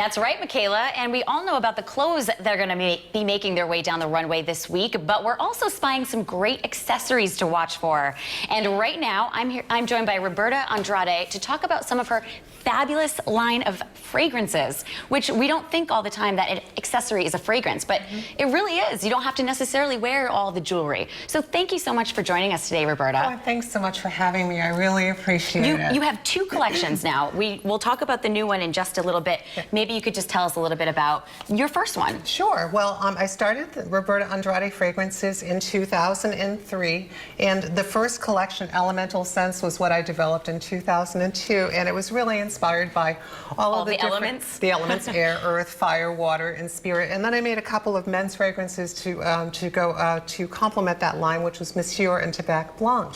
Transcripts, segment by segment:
That's right, Michaela, and we all know about the clothes that are going to be making their way down the runway this week, but we're also spying some great accessories to watch for. And right now, I'm joined by Roberta Andrade to talk about some of her fabulous line of fragrances, which we don't think all the time that an accessory is a fragrance, but it really is. You don't have to necessarily wear all the jewelry. So thank you so much for joining us today, Roberta. Oh, thanks so much for having me. I really appreciate it. You have two collections now. We'll talk about the new one in just a little bit. Maybe you could just tell us a little bit about your first one. Sure. Well, I started the Roberta Andrade Fragrances in 2003, and the first collection, Elemental Scents, was what I developed in 2002, and it was really inspired by all of the elements. The elements: air, earth, fire, water, and spirit. And then I made a couple of men's fragrances to complement that line, which was Monsieur and Tabac Blanc.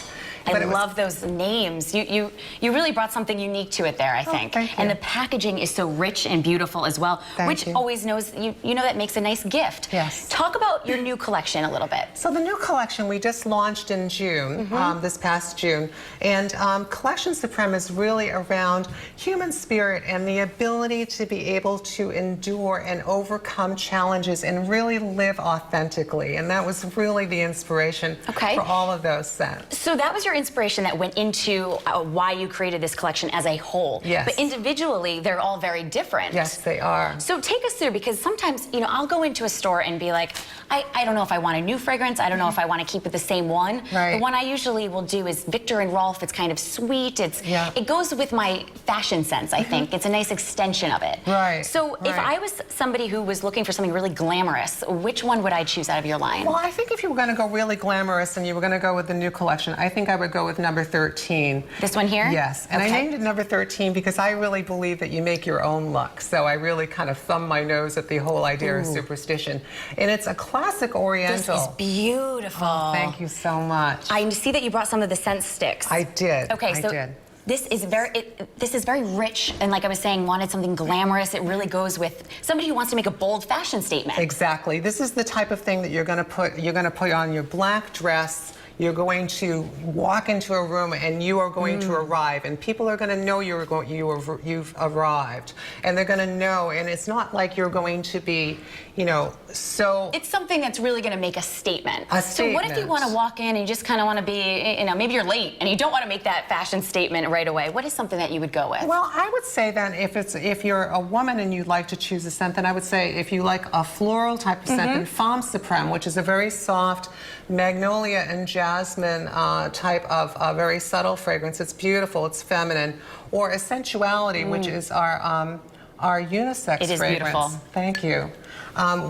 I love those names. You really brought something unique to it there, I think. Thank you. And the packaging is so rich and beautiful as well, which always knows, you know, that makes a nice gift. Yes. Talk about your new collection a little bit. So the new collection we just launched in June, this past June, and Collection Supreme is really around human spirit and the ability to be able to endure and overcome challenges and really live authentically. And that was really the inspiration for all of those scents. So that was your inspiration that went into why you created this collection as a whole. Yes. But individually, they're all very different. Yes, they are. So take us through, because sometimes, you know, I'll go into a store and be like, I don't know if I want a new fragrance. I don't know if I want to keep it the same one. Right. The one I usually will do is Viktor and Rolf. It's kind of sweet. It goes with my fashion sense, I think. It's a nice extension of it. Right. So if I was somebody who was looking for something really glamorous, which one would I choose out of your line? Well, I think if you were going to go really glamorous and you were going to go with the new collection, I think I would go with number 13. This one here? Yes. And I named it number 13 because I really believe that you make your own luck. So I really kind of thumb my nose at the whole idea of superstition. And it's a classic Oriental. This is beautiful. Oh, thank you so much. I see that you brought some of the scent sticks. I did. Okay, so this is very rich, and like I was saying, wanted something glamorous. It really goes with somebody who wants to make a bold fashion statement. Exactly. This is the type of thing that you're going to put on your black dress. You're going to walk into a room and you are going to arrive, and people are going to know you've arrived, and they're going to know. And it's not like you're going to be, you know, so it's something that's really going to make a statement. So what if you want to walk in and you just kind of want to be, you know, maybe you're late and you don't want to make that fashion statement right away? What is something that you would go with? Well, I would say then if you're a woman and you'd like to choose a scent, then I would say if you like a floral type of scent, then Femme Supreme, which is a very soft magnolia and jasmine type of very subtle fragrance. It's beautiful, it's feminine. Or Essentiality, which is our unisex fragrance. It is beautiful. Thank you.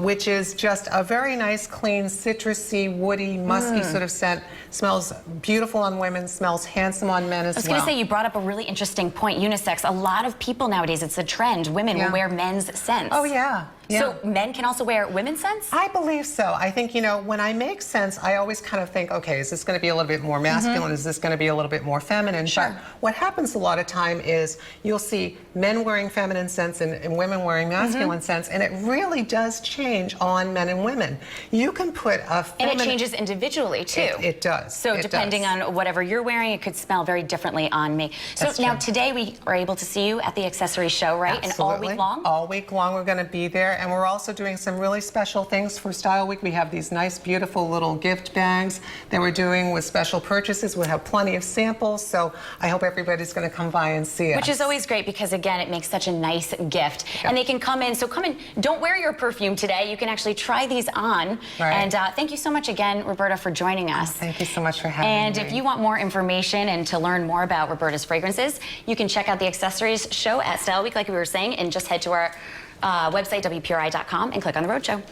Which is just a very nice, clean, citrusy, woody, musky sort of scent. Smells beautiful on women, smells handsome on men as well. I was going to say, you brought up a really interesting point, unisex. A lot of people nowadays, it's a trend. Women will wear men's scents. Oh, yeah. So men can also wear women's scents? I believe so. I think, you know, when I make scents, I always kind of think, okay, is this going to be a little bit more masculine? Is this going to be a little bit more feminine? Sure. But what happens a lot of time is you'll see men wearing feminine scents and women wearing masculine scents, and it really does change on men and women. You can put a feminine... And it changes individually, too. It does. So depending on whatever you're wearing, it could smell very differently on me. So now today we are able to see you at the accessory show, right? Absolutely. And all week long? All week long we're going to be there, and we're also doing some really special things for Style Week. We have these nice, beautiful little gift bags that we're doing with special purchases. We'll have plenty of samples, so I hope everybody's going to come by and see us. Which is always great because, again, it makes such a nice gift. And they can come in. So come in. Don't wear your perfume today. You can actually try these on. And thank you so much again, Roberta, for joining us. Thank you so much for having me. And if you want more information and to learn more about Roberta's fragrances, you can check out the accessories show at Style Week, like we were saying, and just head to our website, WPRI.com, and click on the Rhode Show.